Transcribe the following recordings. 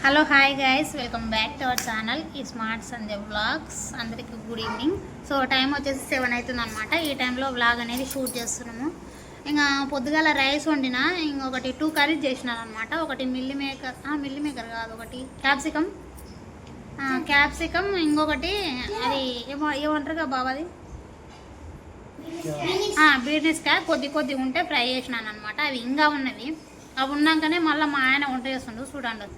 Hello hi guys, welcome back to our channel ఈ smart సంధ్య vlogs. అందరికీ good evening. So time వచ్చేసి 7 అవుతుంది అనమాట. ఈ టైంలో వ్లాగ్ అనేది షూట్ చేస్తున్నాము. ఇంకా పొద్దుగాల రైస్ వండిన, ఇంకొకటి 2 కర్రీస్ చేసినాను అనమాట. ఒకటి మిల్లీ మేకర్ కాదు, ఒకటి క్యాప్సికమ్, ఇంకొకటి అది ఏమంటారుగా బాబాది బీర్నిస్కాయ కొద్ది ఉంటే ఫ్రై చేసినాను అనమాట. అవి ఇంకా ఉన్నవి. అవి ఉన్నాకనే మళ్ళీ మా ఆయన వంట చేస్తుండు. చూడండి,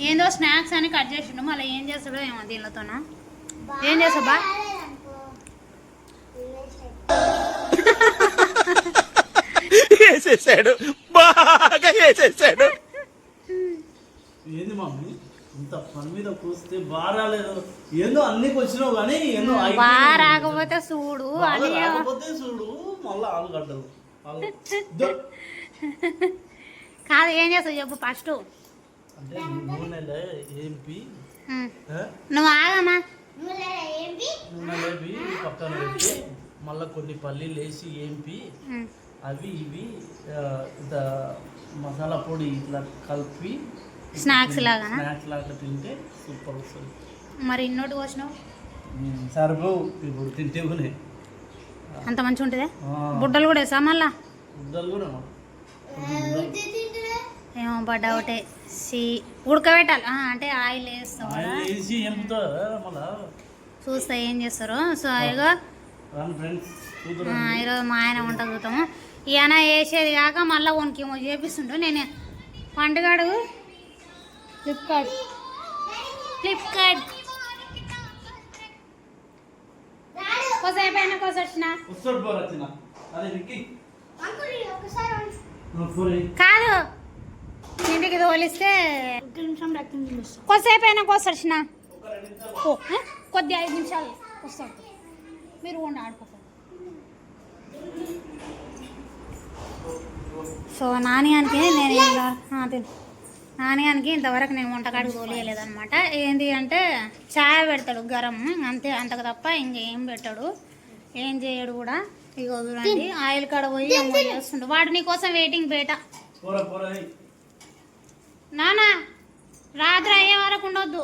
ఏందో స్నాక్స్ అని కట్ చేసిండు. మళ్ళీ ఏం చేస్తాడో ఏమో దీనితోనా. ఏం చేస్తా బా వేసేసాడు, బాగా వేసేసాడు. ఏంది మమ్మీ ఇంత పని మీద కూస్తే బాగా రాలేదు. ఏందో అన్నికి వచ్చినావు కానీ ఏందో బాగా రాకపోతే చూడు మళ్ళీ ఆలుగడ్డలు కాదు. ఏం చేస్తావు చెప్పు ఫస్ట్. అంటే నూనెలో ఏంపి నువ్వు ఆగమ్మా. నూనె లేపి పక్కన పెట్టి మళ్ళీ కొన్ని పల్లీలు వేసి ఏంపి అవి ఇవి ఇంత మసాలా పొడి ఇట్లా కలిపి స్నాక్స్ లాగా తింటే సూపర్ వస్తుంది. మరి ఇన్నోటి వచ్చినావు సరుకు ఇప్పుడు తింటే అంత మంచిగా ఉంటుందా? బుడ్డలు కూడా వేసా మళ్ళా? బుడ్డలు కూడా ఏమో బడ్డ ఒకటే ఉడకబెట్టాలి. అంటే ఆయిల్ వేస్తాం వేసి మళ్ళా చూస్తా ఏం చేస్తారు. సో ఇగో ఈరోజు మా ఆయన వంట చూద్దాము. ఈయన వేసేది కాక మళ్ళీ వనికి చేపిస్తుండు. నేను పండుగాడు ఫ్లిప్కార్ట్ కోసేపైనా కోసొచ్చిన కాదు. ఇంటికి తోలిస్తే కొద్దిసేపైనా కోసొచ్చిన కొద్ది 5 నిమిషాలు వస్తాడు. మీరు వండి ఆడుకోండి. సో నాణ్యానికి ఇంతవరకు నేను వంటకాడికి తోలియలేదనమాట. ఏంటి అంటే ఛాయ్ పెడతాడు గరం, అంతే, అంతకు తప్ప ఇంకేం పెట్టాడు, ఏం చేయడు కూడా. ఇక చూడండి ఆయిల్ కాడ పోయి చేస్తుండు వాడు. నీకోసం వెయిటింగ్ బేట. నానా రాత్రి అయ్యే వరకు ఉండొద్దు,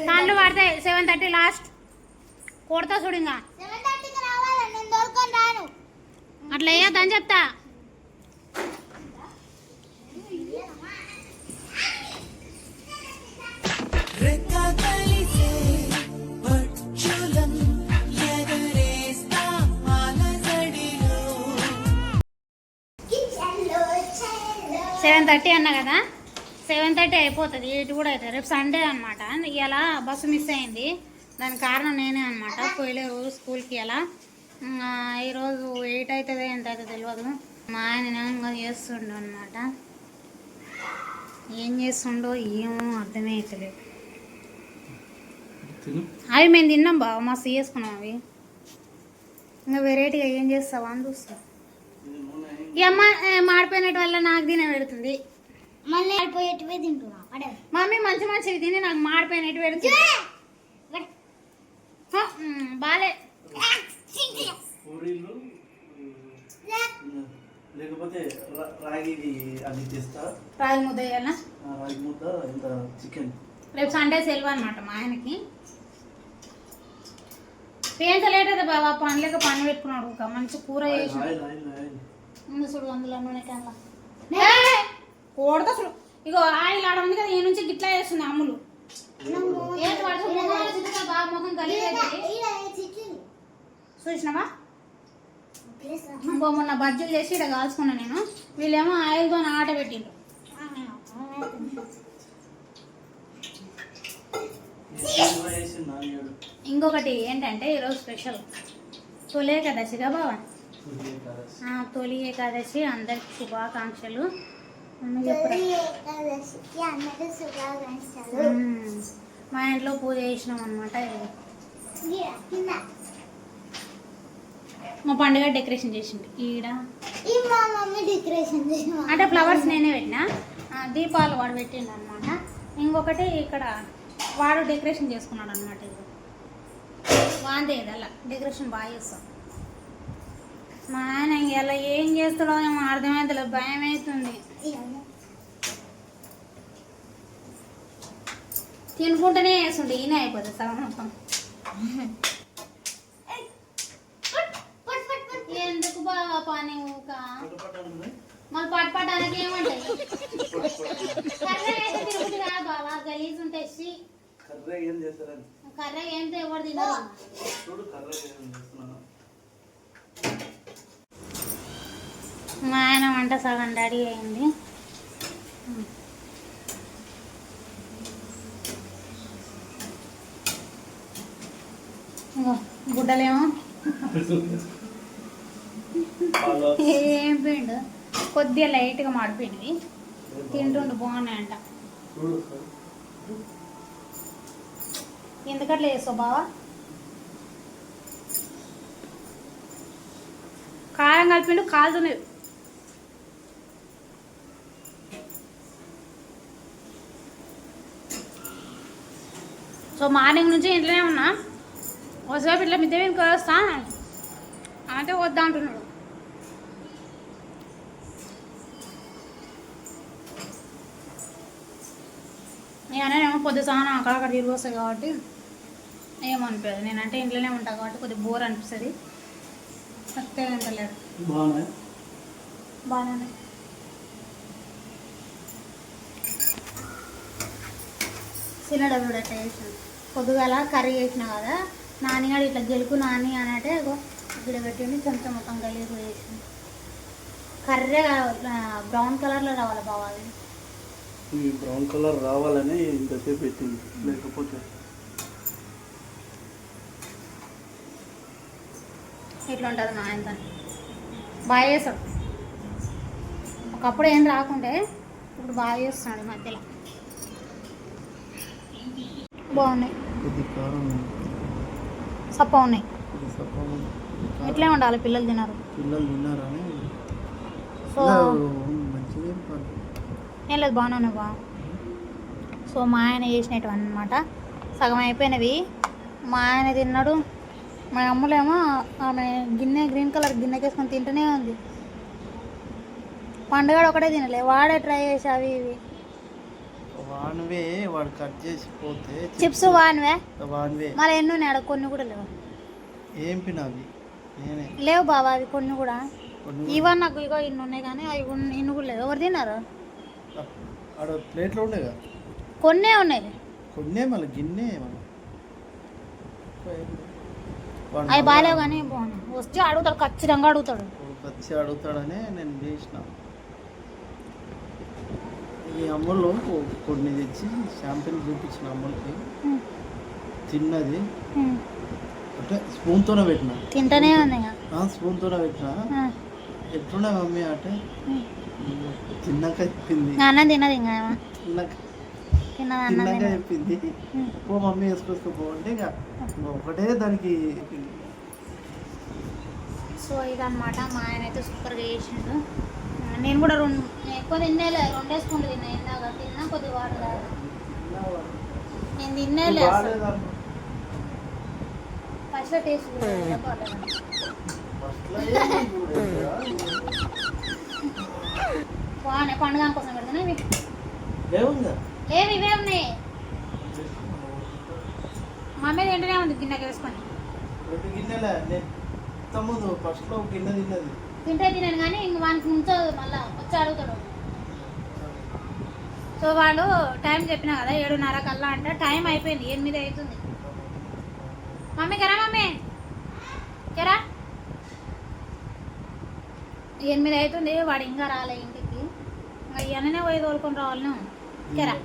కళ్ళు పడతాయి. 7:30 లాస్ట్. కొడతా చూడు. ఇంకా అట్లా వేయద్దని చెప్తా. సెవెన్ 7:30 అన్నా కదా, 7:30 అయిపోతుంది. 8 కూడా అవుతుంది. రేపు సండే అనమాట. ఇలా బస్సు మిస్ అయింది. దానికి కారణం నేనే అనమాట. పోయలే రోజు స్కూల్కి ఇలా. ఈరోజు 8 అవుతుంది ఎంత అవుతుందో తెలియదు. మా ఆయన చేస్తుండు అనమాట. ఏం చేస్తుండో ఏమో అర్థమే అవుతలేదు. అవి మేము తిన్నాం బాగా, మస్తు చేసుకున్నాం అవి. ఇంకా వెరైటీగా ఏం చేస్తావా అని చూస్తా. ఈ అమ్మ మాడిపోయినట్టు వల్ల నాకు తినే పెడుతుంది. మళ్ళీ మాడిపోయేటివే తింటున్నా. మమ్మీ మంచివి తిని నాకు మాడిపోయినట్టు పెడుతుంది. బాలే లేకపోతే రాగి ముద్ద వేయాలా? రాగి ముద్ద ఇంత చికెన్. రేపు సండే సెలవు అనమాట మా ఆయనకి. పేంత లేట్ అయితే బాబా పండ్లేక పని పెట్టుకున్నాడు. ఒక మంచి కూర చేసి చూడు. అందులో నూనె క్యాన్లా కొడతా చూడు. ఇగో ఆయిల్ ఆడ ఉంది కదా, ఈ నుంచి గిట్లా చేస్తుంది అమ్ములు. బాగా ముఖం కలిగి చూసినావా? ఇంకో మొన్న బజ్జీలు చేసి ఇక్కడ కాల్చుకున్నా నేను. వీళ్ళేమో ఆయిల్తో ఆట పెట్టిండ్రు. ఇంకొకటి ఏంటంటే ఈరోజు స్పెషల్ తొలి ఏకాదశిగా బావా. తొలి ఏకాదశి అందరికి శుభాకాంక్షలు. మా ఇంట్లో పూజ చేసినాం అనమాట. మా పండుగ డెకరేషన్ చేసింది ఈడ. అంటే ఫ్లవర్స్ నేనే పెట్టినా, దీపాలు వాడు పెట్టిండు అనమాట. ఇంకొకటి ఇక్కడ వాడు డెకరేషన్ చేసుకున్నాడు అనమాట. ఇది వాందే అలా డెకరేషన్ బాగా చేస్తాం. మా ఆయన ఇలా ఏం చేస్తాడో ఏమో అర్థమైతే భయం అవుతుంది. తినుకుంటూనే వేస్తుంటే ఈయన అయిపోతుంది సగం మొత్తం. ఎందుకు బాగా పని ఊక మళ్ళీ పట్టుపట్టానికి ఏమంటాయి కర్ర అయితే తిరుగుతుంది కాదు బాగా గలీజ్ ఉంటాయి. కర్ర ఏంటో ఎవరు తినరు. మా ఆయన వంట సగం రెడీ అయింది. గుడ్డలేమో ఏం పిండు కొద్దిగా లైట్గా మాడిపోయినవి తింటుండు బాగున్నాయంట. ఎందుకట్లా చేస్తావు బావా? కారం కలిపిండు కాలుతున్నాయి. సో మార్నింగ్ నుంచి ఇంట్లోనే ఉన్నా. ఒకసేపు ఇట్లా మిద్దె మీదకి వస్తా అంటే వద్దా అంటున్నాడు. నేనేమో పొద్దు సానం అక్కడక్కడ తిరిగి వస్తాయి కాబట్టి ఏమనిపించదు. నేనంటే ఇంట్లోనే ఉంటాను కాబట్టి కొద్దిగా బోర్ అనిపిస్తుంది. అంతే అంటలేడు బాగానే సిలిండర్ కూడా వేసిన పొద్దుగాల కర్రీ వేసిన కదా నానిగాడు ఇట్లా గెలుపు నాని అనంటే ఇక్కడ పెట్టింది కొంచెం మొత్తం గలీజ్ వేసింది. కర్రీ బ్రౌన్ కలర్లో రావాలి బావాలి. బ్రౌన్ కలర్ రావాలని ఇంతసేపు పెట్టింది, లేకపోతే ఇట్లా ఉంటుంది. మా ఆయన బాగా చేస్తాడు. ఒకప్పుడు ఏం రాకుండే ఇప్పుడు బాగా చేస్తున్నాడు. మధ్యలో బాగున్నాయి, సప్ప ఉన్నాయి. ఇట్లే ఉండాలి, పిల్లలు తినరు. సో ఏం లేదు బాగానే ఉన్నాయి బా. సో మా ఆయన చేసినవి అనమాట సగం అయిపోయినవి. మా ఆయన తిన్నాడు. మా అమ్మలేమో ఆమె గిన్నె గ్రీన్ కలర్ గిన్నెకేసుకొని తింటూనే ఉంది. పండుగ ఒకటే తినలే, వాడే ట్రై చేసి అవి ఇవి వాన్వే వాడు కట్ చేసిపోతే చిప్స్ వాన్వే మళ్ళీ ఎన్ని ఉన్నాయి ఆడ కొన్ని కూడా లేవు. ఏం పినవి లేవు బాబా అవి కొన్ని కూడా. ఇవన్నీ నాకు ఇగో ఇన్ని ఉన్నాయి కానీ అవి ఇన్ని కూడా లేవు. ఎవరు తిన్నారు? ప్లేట్లో ఉండే కదా కొన్నే ఉన్నాయి. కొన్నే మళ్ళీ గిన్నె అవి బాగాలేవు కానీ బాగున్నాయి. వస్తే అడుగుతాడు, ఖచ్చితంగా అడుగుతాడు. వచ్చి అడుగుతాడనే నేను చేసిన. ఈ అమ్మలో కొన్ని తెచ్చి షాంపిల్ చూపించిన అమ్మలకి తిన్నది అంటే స్పూన్తోనే పెట్టిన. తింటనే ఉంది స్పూన్తోనే పెట్టిన. ఎట్లున్నా మమ్మీ అంటే తిన్నాక చెప్పింది. అన్నం తిన్నది ఇంకా తిన్నాక చెప్పింది ఓ మమ్మీ వేసుకొచ్చుకోపోంటే ఇక ఒకటే దానికి. సో ఇదన్నమాట మా ఆయన అయితే సూపర్గా చేసిండు. నేను కూడా ఎక్కువ తినేలే, 2 స్పూన్లు తిన్నా. ఇందాక తిన్నా కొద్దిగా వాటర్ తాగా. నేను తినేలే ఫస్ట్ టేస్ట్ బాగున్నాయి. పండుగ కోసం పెడతాను. ఇవి ఏమి ఇవే ఉన్నాయి. మా మీద ఏంటనే ఉంది గిన్నెకి వేసుకొని. తింటే తినాను కానీ ఇంక వానికి ఉంచదు, మళ్ళీ వచ్చి అడుగుతాడు. సో వాళ్ళు టైం చెప్పినా కదా 7:30 కల్లా అంటే టైం అయిపోయింది, 8 అవుతుంది. మమ్మీ కెరా, మమ్మీ కెరా, 8 అవుతుంది. వాడు ఇంకా రాలే ఇంటికి. ఇంకా ఇవన్నీ పోయి తోలుకొని రావాలి నువ్వు. కెరా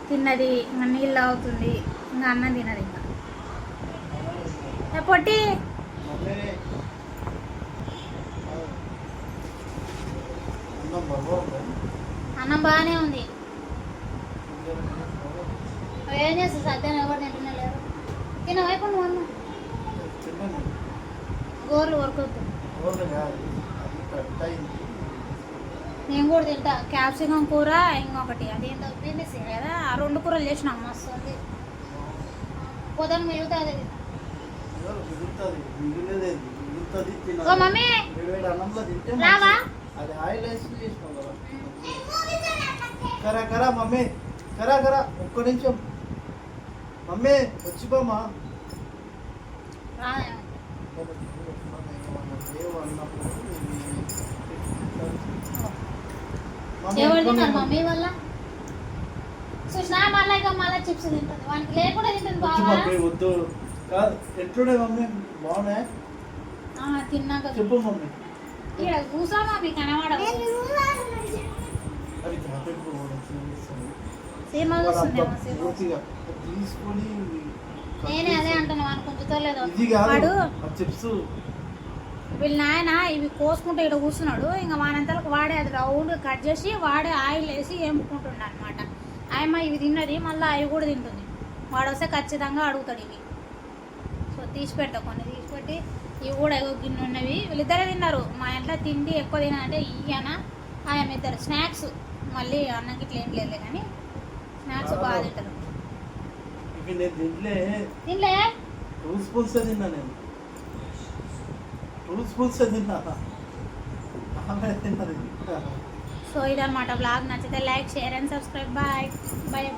తిన్నది, ఇంకా నీళ్ళు అవుతుంది, ఇంకా అన్నం తినదు. ఇంకా పొట్టి అన్నం బాగానే ఉంది. ఏం చేస్తా సత్యాన్ని ఎవరు తింటున్నా లేరు. తిన వైపు నువ్వు అన్న గోర్లు వరకొద్దు. నేను కూడా తింటా. క్యాప్సికం కూర ఇంకొకటి అదేంటో బిర్యానీ కదా, ఆ 2 కూరలు చేసిన మస్తు ఉంది. పొద్దున మిగులుతుంది. మిగులుతుంది, మిగిలేదేది మిగులుతుంది ఓ తినాలి. మమ్మీ వేడి అన్నంలో తింటే రావా? అది ఆయిల్ వేసి చేసినాం కదా. కరా కరా మమ్మీ, కరా కరా, ఒక్క నిమిషం మమ్మీ వచ్చిపోమా. రాదా? ఎవరు తిన్నారు మమ్మీ వల్ల? సుష్నా మళ్ళీ చిప్స్ తింటుంది. వానికి లేకుండా తింటుంది బాగా. వద్దు కాదు, ఎట్లుండే మమ్మీ బాగున్నాయి తిన్నాక చెప్పు మమ్మీ. ఇక్కడ కూసా మమ్మీ కనబడవు. అది జాకెట్ సినిమా చూస్తుంది పూర్తిగా తీసుకొని నేనే అదే అంటున్నా వాడిని కొంచెం ఇది వాడు కాదు చిప్స్. వీళ్ళ నాయన ఇవి కోసుకుంటూ ఇక్కడ కూర్చున్నాడు. ఇంకా వానంతలకు వాడే అది రౌండ్ కట్ చేసి వాడే ఆయిల్ వేసి వేపుకుంటుండ అనమాట. ఆయమ్మ ఇవి తిన్నది, మళ్ళీ అవి కూడా తింటుంది. వాడు వస్తే ఖచ్చితంగా అడుగుతాడు ఇవి. సో తీసిపెట్టా, కొన్ని తీసిపెట్టి ఇవి కూడా ఏవో గిన్నె ఉన్నవి. వీళ్ళిద్దరే తిన్నారు. మా ఇంట్లో తిండి ఎక్కువ తినాలంటే ఈయన ఆయమ్మ ఇద్దరు స్నాక్స్. మళ్ళీ అన్నం ఇట్లా ఏం లేదు కానీ స్నాక్స్ బాగా తింటారు. ఇవి నేను తినలే 2 స్పూన్స్ తిన్నా, నేను 2 స్పూన్స్ తిన్నా. ఆమె తిన్నది. సో ఇదన్నమాట బ్లాగ్. నచ్చితే like, share and subscribe. Bye bye.